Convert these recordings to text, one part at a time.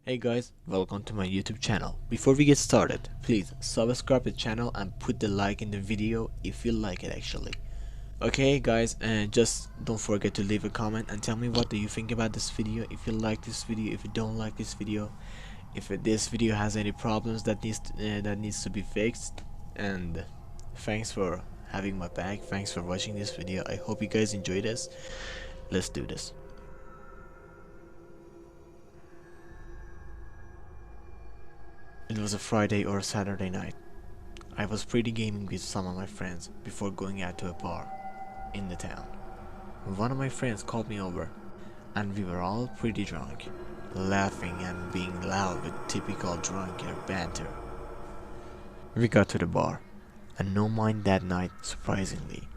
Hey guys, welcome to my YouTube channel. Before we get started, please subscribe the channel and put the like in the video if you like it actually. Okay guys, and just don't forget to leave a comment and tell me what do you think about this video, if you like this video, if you don't like this video, if this video has any problems that needs to be fixed. And thanks for having my back, thanks for watching this video. I hope you guys enjoy this. Let's do this. It was a Friday or a Saturday night. I was pretty gaming with some of my friends before going out to a bar in the town. One of my friends called me over and we were all pretty drunk, laughing and being loud with typical drunkard banter. We got to the bar and no mind that night, surprisingly.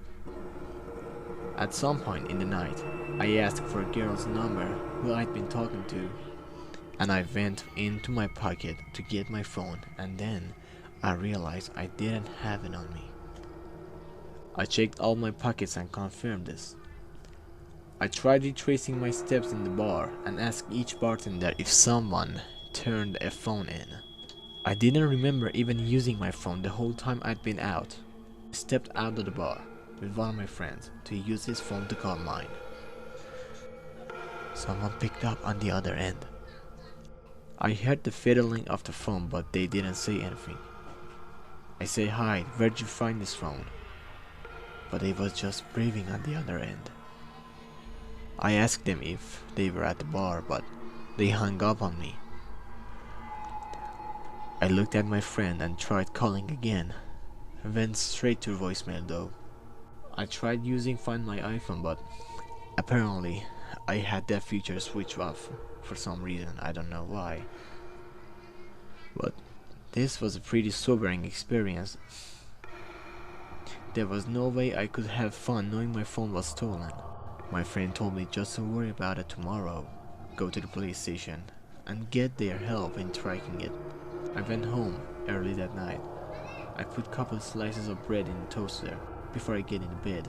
At some point in the night, I asked for a girl's number who I'd been talking to, and I went into my pocket to get my phone, and then I realized I didn't have it on me. I checked all my pockets and confirmed this. I tried retracing my steps in the bar and asked each bartender if someone turned a phone in. I didn't remember even using my phone the whole time I'd been out. I stepped out of the bar with one of my friends to use his phone to call mine. Someone picked up on the other end. I heard the fiddling of the phone, but they didn't say anything. I say, "Hi, where'd you find this phone?" But they was just breathing on the other end. I asked them if they were at the bar, but they hung up on me. I looked at my friend and tried calling again. Went straight to voicemail though. I tried using Find My iPhone, but apparently I had that feature switched off for some reason, I don't know why. But this was a pretty sobering experience. There was no way I could have fun knowing my phone was stolen. My friend told me just to worry about it tomorrow, go to the police station and get their help in tracking it. I went home early that night. I put a couple of slices of bread in the toaster before I get into bed.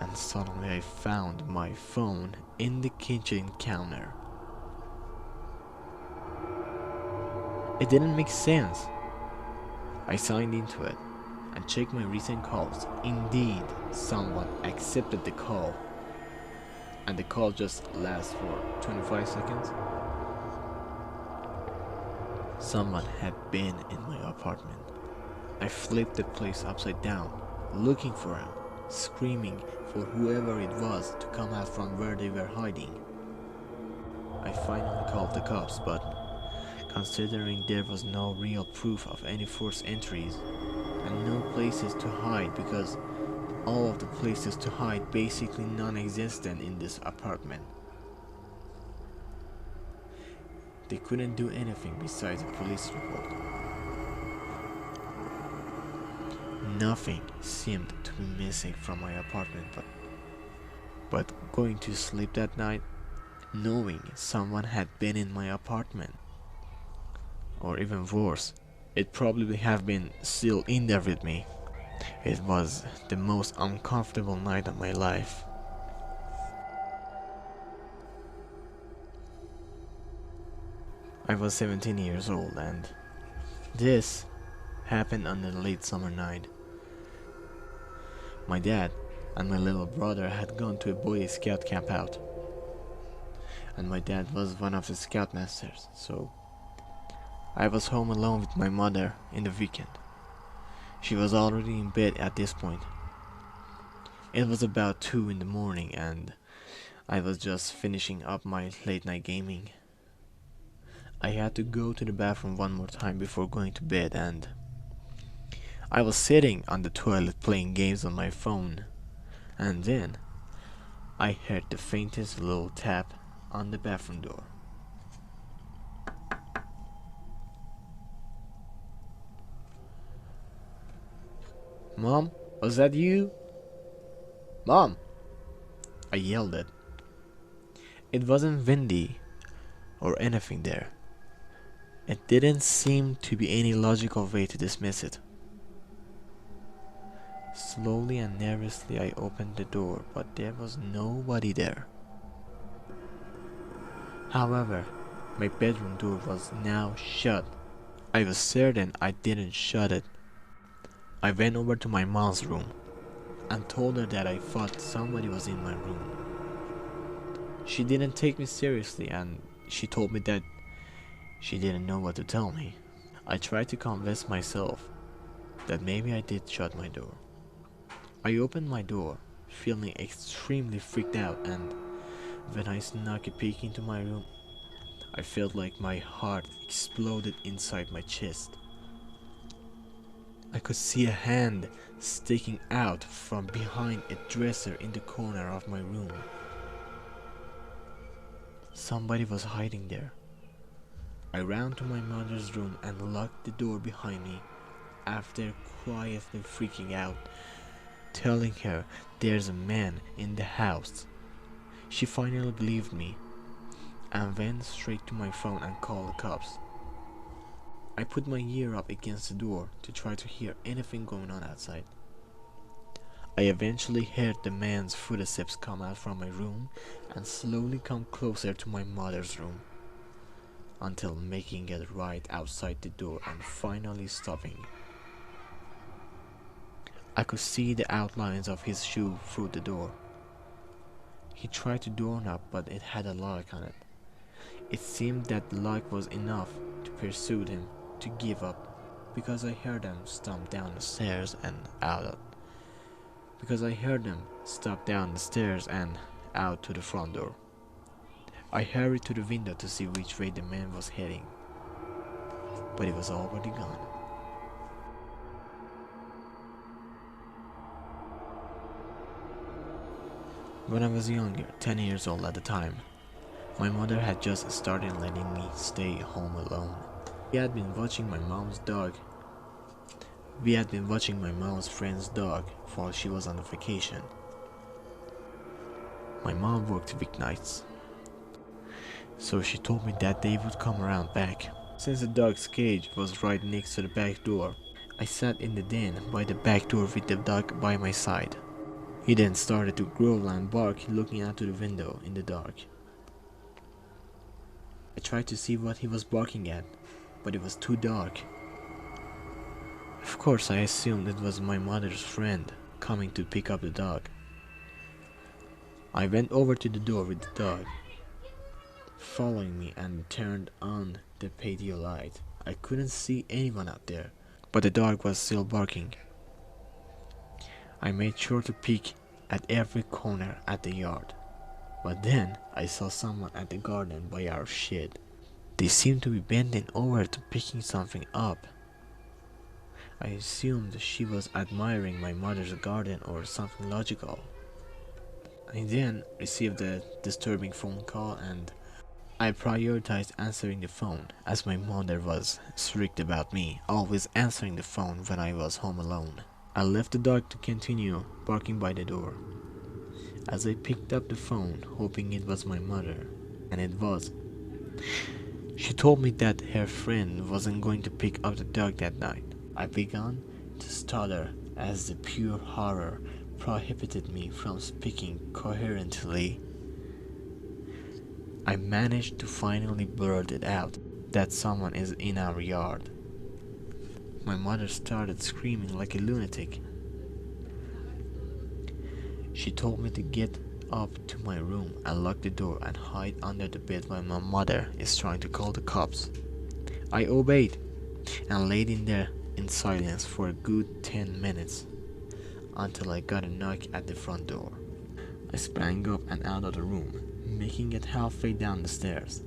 And suddenly I found my phone in the kitchen counter. It didn't make sense. I signed into it and checked my recent calls. Indeed, someone accepted the call, and the call just lasts for 25 seconds. Someone had been in my apartment. I flipped the place upside down, looking for him, screaming for whoever it was to come out from where they were hiding. I finally called the cops, but considering there was no real proof of any forced entries and no places to hide, because all of the places to hide basically non-existent in this apartment, they couldn't do anything besides a police report. Nothing seemed to be missing from my apartment, but going to sleep that night knowing someone had been in my apartment, or even worse, it probably have been still in there with me. It was the most uncomfortable night of my life. I was 17 years old and this happened on a late summer night. My dad and my little brother had gone to a Boy Scout camp out, and my dad was one of the scoutmasters, so I was home alone with my mother in the weekend. She was already in bed at this point. It was about 2 in the morning and I was just finishing up my late night gaming. I had to go to the bathroom one more time before going to bed, and I was sitting on the toilet playing games on my phone, and then I heard the faintest little tap on the bathroom door. "Mom, was that you? Mom!" I yelled it. It wasn't windy or anything there. It didn't seem to be any logical way to dismiss it. Slowly and nervously I opened the door, but there was nobody there. However, my bedroom door was now shut. I was certain I didn't shut it. I went over to my mom's room and told her that I thought somebody was in my room. She didn't take me seriously and she told me that she didn't know what to tell me. I tried to convince myself that maybe I did shut my door. I opened my door, feeling extremely freaked out, and when I snuck a peek into my room, I felt like my heart exploded inside my chest. I could see a hand sticking out from behind a dresser in the corner of my room. Somebody was hiding there. I ran to my mother's room and locked the door behind me after quietly freaking out, telling her there's a man in the house. She finally believed me and went straight to my phone and called the cops. I put my ear up against the door to try to hear anything going on outside. I eventually heard the man's footsteps come out from my room and slowly come closer to my mother's room, until making it right outside the door and finally stopping. I could see the outlines of his shoe through the door. He tried to doorknob, but it had a lock on it. It seemed that the lock was enough to persuade him to give up, because I heard him stomp down the stairs and out. To the front door. I hurried to the window to see which way the man was heading, but he was already gone. When I was younger, 10 years old at the time, my mother had just started letting me stay home alone. We had been watching my mom's friend's dog while she was on vacation. My mom worked weeknights, so she told me that they would come around back. Since the dog's cage was right next to the back door, I sat in the den by the back door with the dog by my side. He then started to growl and bark, looking out to the window in the dark. I tried to see what he was barking at, but it was too dark. Of course, I assumed it was my mother's friend coming to pick up the dog. I went over to the door with the dog following me and turned on the patio light. I couldn't see anyone out there, but the dog was still barking. I made sure to peek at every corner at the yard, but then I saw someone at the garden by our shed. They seemed to be bending over to picking something up. I assumed she was admiring my mother's garden or something logical. I then received a disturbing phone call and I prioritized answering the phone, as my mother was strict about me always answering the phone when I was home alone. I left the dog to continue barking by the door. As I picked up the phone, hoping it was my mother, and it was. She told me that her friend wasn't going to pick up the dog that night. I began to stutter as the pure horror prohibited me from speaking coherently. I managed to finally blurt it out that someone is in our yard. My mother started screaming like a lunatic. She told me to get up to my room and lock the door and hide under the bed while my mother is trying to call the cops. I obeyed and laid in there in silence for a good 10 minutes until I got a knock at the front door. I sprang up and out of the room, making it halfway down the stairs.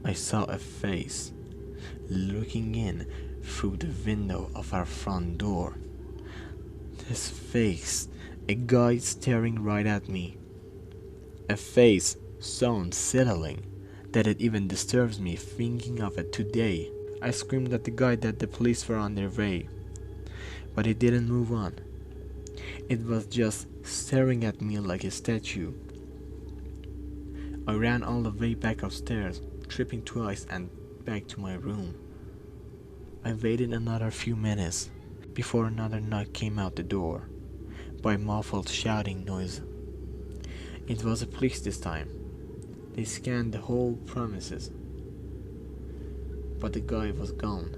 I saw a face looking in through the window of our front door. This face, a guy staring right at me. A face so unsettling that it even disturbs me thinking of it today. I screamed at the guy that the police were on their way, but he didn't move on. It was just staring at me like a statue. I ran all the way back upstairs, tripping twice, and back to my room. I waited another few minutes before another knock came out the door by muffled shouting noise. It was the police this time. They scanned the whole premises, but the guy was gone.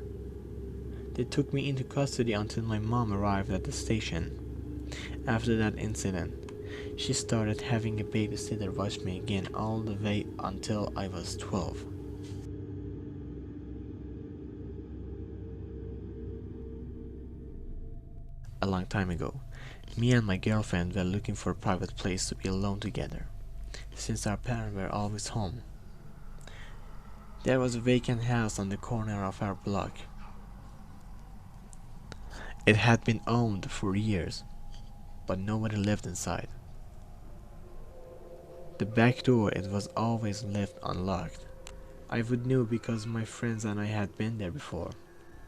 They took me into custody until my mom arrived at the station. After that incident, she started having a babysitter watch me again all the way until I was 12. A long time ago, me and my girlfriend were looking for a private place to be alone together, since our parents were always home. There was a vacant house on the corner of our block. It had been owned for years, but nobody lived inside. The back door, it was always left unlocked. I would know because my friends and I had been there before.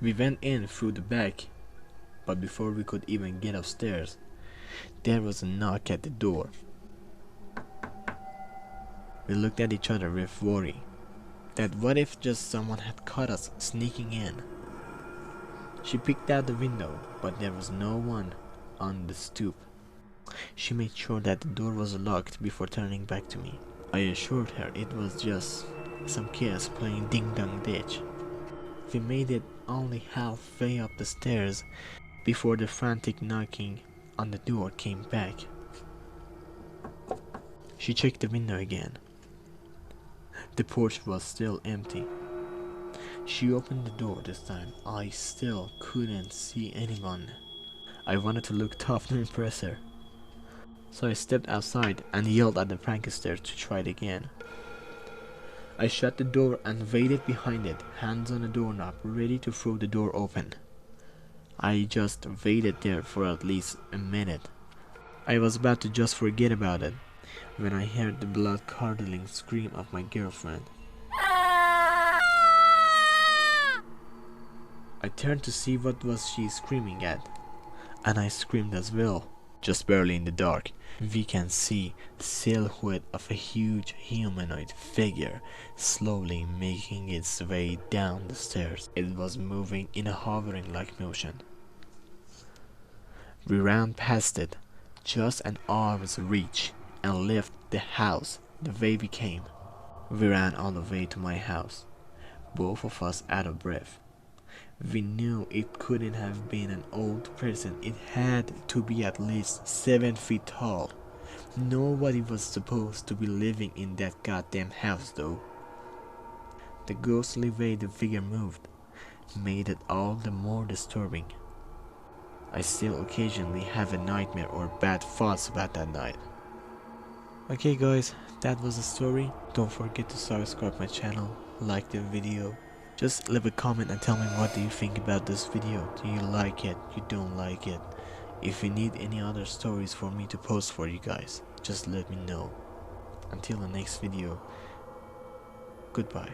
We went in through the back, but before we could even get upstairs, there was a knock at the door. We looked at each other with worry that what if just someone had caught us sneaking in. She peeked out the window, but there was no one on the stoop. She made sure that the door was locked before turning back to me. I assured her it was just some kids playing ding-dong ditch. We made it only halfway up the stairs before the frantic knocking on the door came back. She checked the window again. The porch was still empty. She opened the door this time. I still couldn't see anyone. I wanted to look tough to impress her, so I stepped outside and yelled at the prankster to try it again. I shut the door and waited behind it, hands on the doorknob, ready to throw the door open. I just waited there for at least a minute. I was about to just forget about it when I heard the blood-curdling scream of my girlfriend. I turned to see what was she screaming at, and I screamed as well. Just barely in the dark, we can see the silhouette of a huge humanoid figure slowly making its way down the stairs. It was moving in a hovering-like motion. We ran past it, just an arm's reach, and left the house the way we came. We ran all the way to my house, both of us out of breath. We knew it couldn't have been an old person. It had to be at least 7 feet tall. Nobody was supposed to be living in that goddamn house though. The ghostly way the figure moved made it all the more disturbing. I still occasionally have a nightmare or bad thoughts about that night. Okay guys, that was the story. Don't forget to subscribe my channel, like the video. Just leave a comment and tell me what do you think about this video. Do you like it? You don't like it? If you need any other stories for me to post for you guys, just let me know. Until the next video, goodbye.